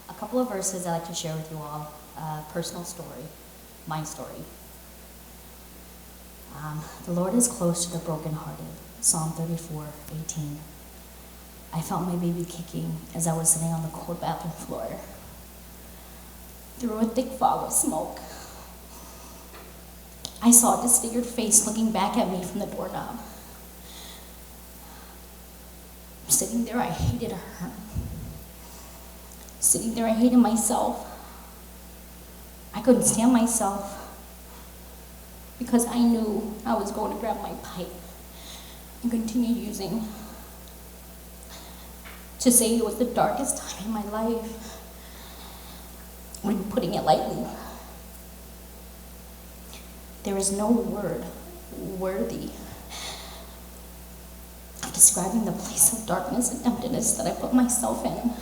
A couple of verses I'd like to share with you all. Personal story, my story. The Lord is close to the brokenhearted. Psalm 34:18. I felt my baby kicking as I was sitting on the cold bathroom floor. Through a thick fog of smoke, I saw a disfigured face looking back at me from the doorknob. Sitting there, I hated her. Sitting there, I hated myself. I couldn't stand myself because I knew I was going to grab my pipe and continue using. To say it was the darkest time in my life, when putting it lightly. There is no word worthy of describing the place of darkness and emptiness that I put myself in.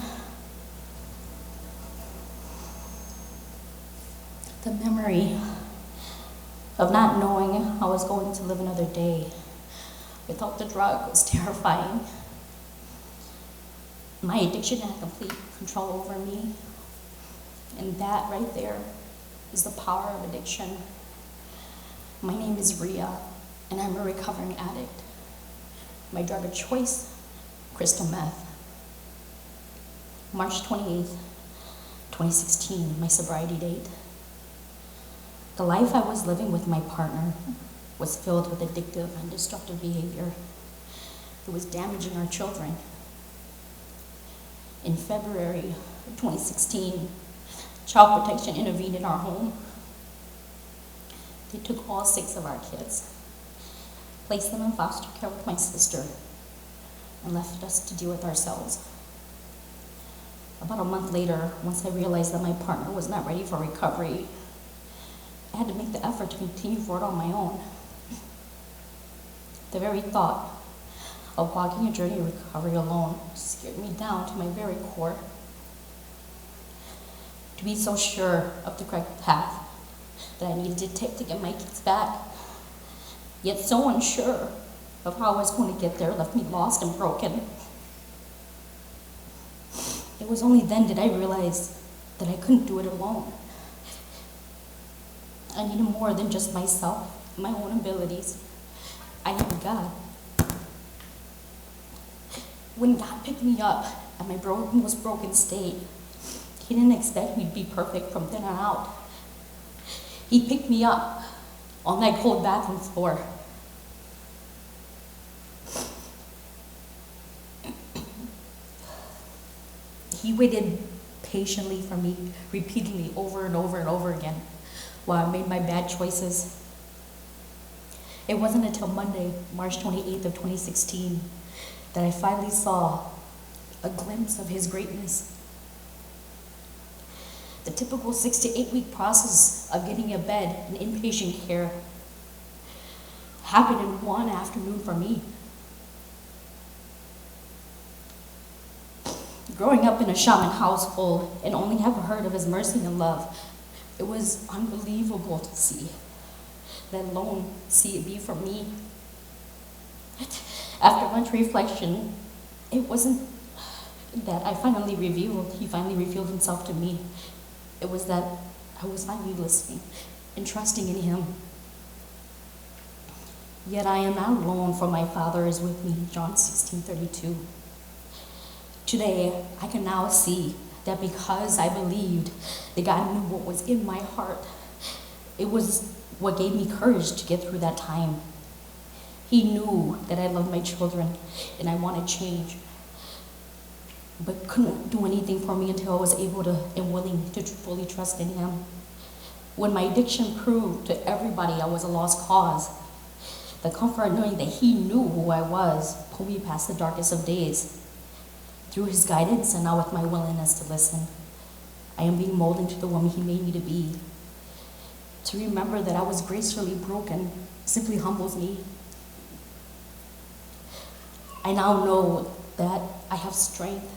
The memory of not knowing I was going to live another day without the drug was terrifying. My addiction had complete control over me, and that right there is the power of addiction. My name is Rhia, and I'm a recovering addict. My drug of choice, crystal meth. March 28th, 2016, my sobriety date. The life I was living with my partner was filled with addictive and destructive behavior. It was damaging our children. In February 2016, Child Protection intervened in our home. They took all 6 of our kids, placed them in foster care with my sister, and left us to deal with ourselves. About a month later, once I realized that my partner was not ready for recovery, I had to make the effort to continue forward on my own. The very thought of walking a journey of recovery alone scared me down to my very core. To be so sure of the correct path that I needed to take to get my kids back, yet so unsure of how I was going to get there, left me lost and broken. It was only then did I realize that I couldn't do it alone. I needed more than just myself, my own abilities. I needed God. When God picked me up at my most broken state, He didn't expect me to be perfect from then on out. He picked me up on that cold bathroom floor. He waited patiently for me, repeatedly over and over and over again, while I made my bad choices. It wasn't until Monday, March 28th of 2016, that I finally saw a glimpse of His greatness. The typical 6 to 8 week process of getting a bed in inpatient care happened in one afternoon for me. Growing up in a shaman household and only having heard of His mercy and love, it was unbelievable to see, let alone see it be for me. After much reflection, it wasn't that He finally revealed Himself to me. It was that I was finally listening and trusting in Him. Yet I am not alone, for my Father is with me, John 16:32. Today, I can now see that because I believed that God knew what was in my heart, it was what gave me courage to get through that time. He knew that I loved my children and I wanted change, but couldn't do anything for me until I was able to and willing to fully trust in Him. When my addiction proved to everybody I was a lost cause, the comfort of knowing that He knew who I was pulled me past the darkest of days. Through His guidance and now with my willingness to listen, I am being molded into the woman He made me to be. To remember that I was gracefully broken simply humbles me. I now know that I have strength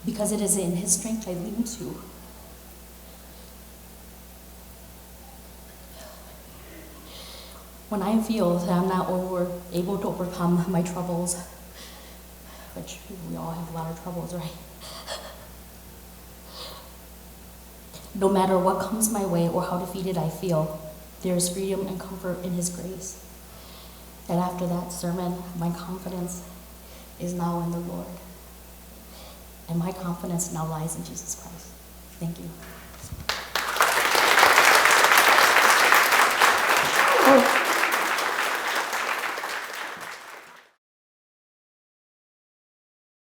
because it is in His strength I lean to. When I feel that I'm not able to overcome my troubles, which we all have a lot of troubles, right? No matter what comes my way or how defeated I feel, there is freedom and comfort in His grace. And after that sermon, my confidence is now in the Lord. And my confidence now lies in Jesus Christ. Thank you.